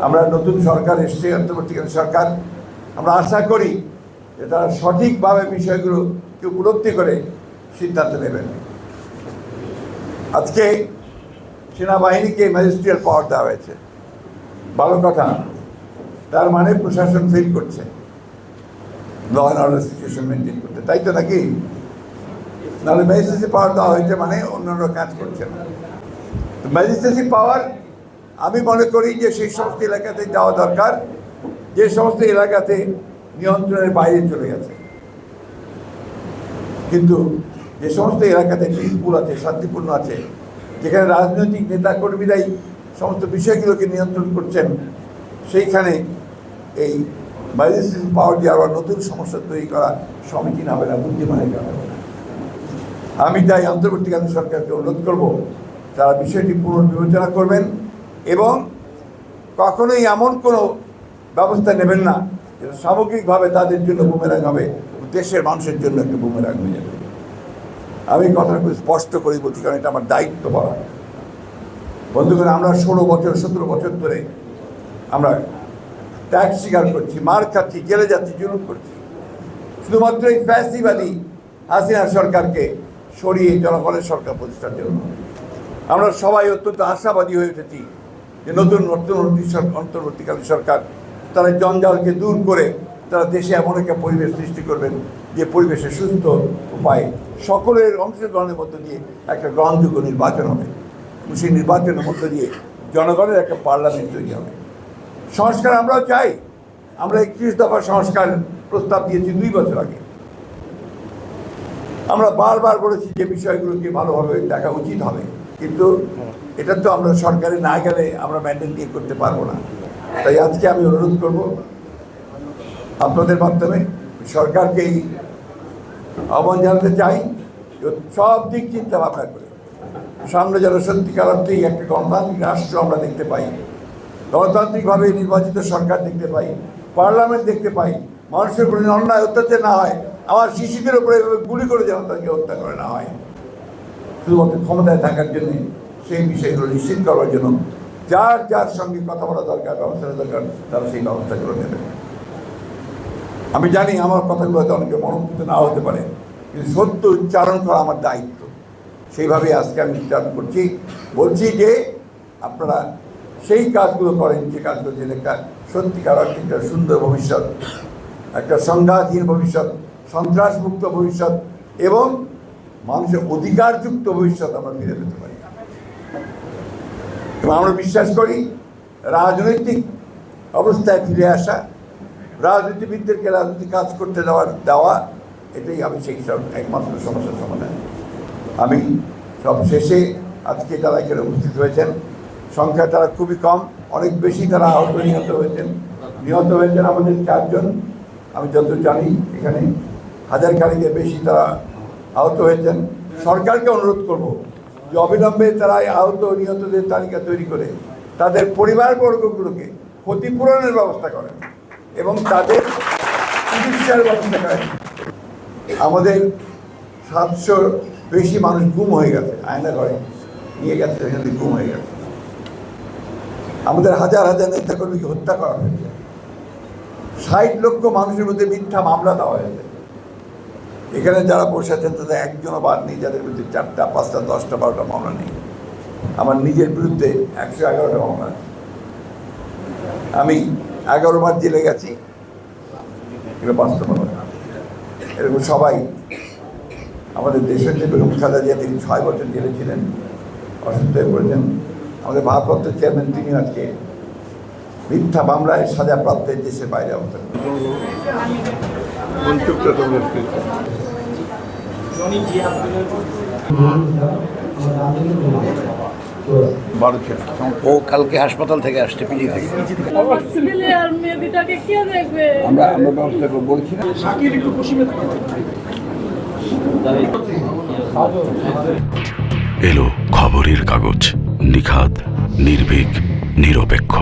আমরা নতুন সরকার এসছে, অন্তর্বর্তীকালীন সরকার, আমরা আশা করি যে তারা সঠিকভাবে বিষয়গুলোকে উপলব্ধি করে সিদ্ধান্ত নেবেন। আজকে সেনাবাহিনীকে ম্যাজিস্ট্রিয়াল পাওয়ার দেওয়া হয়েছে, ভালো কথা। তার মানে প্রশাসন ফেল করছে law and order situation maintain করতে, তাই তো নাকি? নাহলে ম্যাজিস্ট্রেসি পাওয়ার দেওয়া হয়েছে মানে অন্যান্য কাজ করছে না। তো ম্যাজিস্ট্রেসি পাওয়ার আমি মনে করি যে সেই সমস্ত এলাকাতে যাওয়া দরকার যে সমস্ত এলাকাতে নিয়ন্ত্রণের বাইরে চলে গেছে, কিন্তু যে সমস্ত এলাকাতে পিসফুল আছে, শান্তিপূর্ণ আছে, যেখানে রাজনৈতিক নেতা কর্মীরাই সমস্ত বিষয়গুলোকে নিয়ন্ত্রণ করছেন, সেইখানে এই ম্যাজিস্ট্রেসি পাওয়ার দিয়ে আবার নতুন সমস্যা তৈরি করা সমীচীন হবে না, বুদ্ধিমানের কাজ হবে না। আমি তাই অন্তর্বর্তীকালীন সরকারকে অনুরোধ করব তারা বিষয়টি পুনর্বিবেচনা করবেন এবং কখনোই এমন কোনো ব্যবস্থা নেবেন না যেটা সামগ্রিকভাবে তাদের জন্য বুমেরাং হবে, দেশের মানুষের জন্য একটা বুমেরাং হয়ে যাবে। আমি কথাটা খুব স্পষ্ট করে বলছি, কারণ এটা আমার দায়িত্ব বলা। বন্ধুগণ, আমরা 16 বছর 17 বছর ধরে আমরা ত্যাগ স্বীকার করছি, মার খাচ্ছি, জেলে যাচ্ছি, জুলুম করছি, শুধুমাত্র এই ফ্যাসিবাদী হাসিনা সরকারকে সরিয়ে জনগণের সরকার প্রতিষ্ঠার জন্য। আমরা সবাই অত্যন্ত আশাবাদী হয়ে উঠেছি যে নতুন অন্তর্বর্তীকালীন সরকার তারা জঞ্জালকে দূর করে তারা দেশে এমন একটা পরিবেশ সৃষ্টি করবেন যে পরিবেশে সুস্থ উপায়ে সকলের অংশগ্রহণের মধ্য দিয়ে একটা গ্রহণযোগ্য নির্বাচন হবে। সেই নির্বাচনের মধ্য দিয়ে জনগণের একটা পার্লামেন্ট তৈরি হবে। সংস্কার আমরাও চাই। আমরা 31 দফা সংস্কার প্রস্তাব দিয়েছি 2 বছর আগে। আমরা বারবার বলেছি যে বিষয়গুলোকে ভালোভাবে দেখা উচিত হবে, কিন্তু এটা তো আমরা সরকারে না গেলে আমরা ম্যান্ডেট দিয়ে করতে পারবো না। তাই আজকে আমি অনুরোধ করব আপনাদের মাধ্যমে সরকারকে এই আহ্বান জানাতে চাই সব দিক চিন্তা ভাবনা করে সামনে যেন সত্যিকার অর্থেই একটা গণতান্ত্রিক রাষ্ট্র আমরা দেখতে পাই, গণতান্ত্রিকভাবে নির্বাচিত সরকার দেখতে পাই, পার্লামেন্ট দেখতে পাই, মানুষের উপরে অন্যায় অত্যাচার না হয়, আমার শিশুদের উপরে এভাবে গুলি করে যেন তাকে হত্যা করে না হয়, শুধুমাত্র ক্ষমতায় থাকার জন্য সেই বিষয়গুলো নিশ্চিত করার জন্য যার যার সঙ্গে কথা বলা দরকার, ব্যবস্থা দরকার, তারা সেই ব্যবস্থাগুলো নেবে। আমি জানি আমার কথাগুলো হয়তো অনেকে মনোমুগ্ধ নাও হতে পারে, কিন্তু সত্য উচ্চারণ করা আমার দায়িত্ব। সেইভাবেই আজকে আমি উচ্চারণ করছি, বলছি যে আপনারা সেই কাজগুলো করেন যে কাজগুলো যে একটা সত্যিকার অর্থে একটা সুন্দর ভবিষ্যৎ, একটা সংঘাতহীন ভবিষ্যৎ, সন্ত্রাসমুক্ত ভবিষ্যৎ এবং মানুষের অধিকারযুক্ত ভবিষ্যৎ আমরা ফিরে পেতে পারি। এবং আমরা বিশ্বাস করি রাজনৈতিক অবস্থায় ফিরে আসা, রাজনীতিবিদদেরকে রাজনৈতিক কাজ করতে দেওয়া এটাই আমি সেই সব একমাত্র সমস্যার সমাধান। আমি সব শেষে আজকে তারা এখানে উপস্থিত হয়েছেন, সংখ্যা তারা খুবই কম, অনেক বেশি তারা আহত নিহত হয়েছেন আমাদের 4 জন। আমি যত জানি এখানে 1000 খানিকের বেশি তারা আহত হয়েছেন। সরকারকে অনুরোধ করব যে অবিলম্বে তারা আহত নিহতদের তালিকা তৈরি করে তাদের পরিবারবর্গগুলোকে ক্ষতিপূরণের ব্যবস্থা করেন এবং তাদের চিকিৎসার ব্যবস্থা করেন। আমাদের 700 বেশি মানুষ গুম হয়ে গেছে, আয়না ঘরে নিয়ে গেছে, এখানে গুম হয়ে গেছে। আমাদের হাজার হাজার নেতাকর্মীকে হত্যা করা হয়েছে। 60 লক্ষ মানুষের মধ্যে মিথ্যা মামলা দেওয়া হয়েছে। এখানে যারা বসে আছেন তাদের একজনও বাদ নেই যাদের বিরুদ্ধে 4টা 5টা 10টা 12টা মামলা নেই। আমার নিজের বিরুদ্ধে 111টা মামলা আছে। আমি 11 বার জেলে গেছি, এটা বাস্তবতা। এরকম সবাই আমাদের দেশের যে বেগম খালেদা জিয়া, তিনি 6 বছর জেলে ছিলেন, অসুস্থ হয়ে পড়েছেন। আমাদের ভারপ্রাপ্ত চেয়ারম্যান তিনি আজকে মিথ্যা মামলায় সাজাপ্রাপ্ত দেশের বাইরে অবস্থান ও কালকে হাসপাতাল থেকে আসছে, পিজি থেকে। আমরা ব্যবস্থা করবো বলছি না। এলো খবরের কাগজ, নিখাদ, নির্ভীক, নিরপেক্ষ।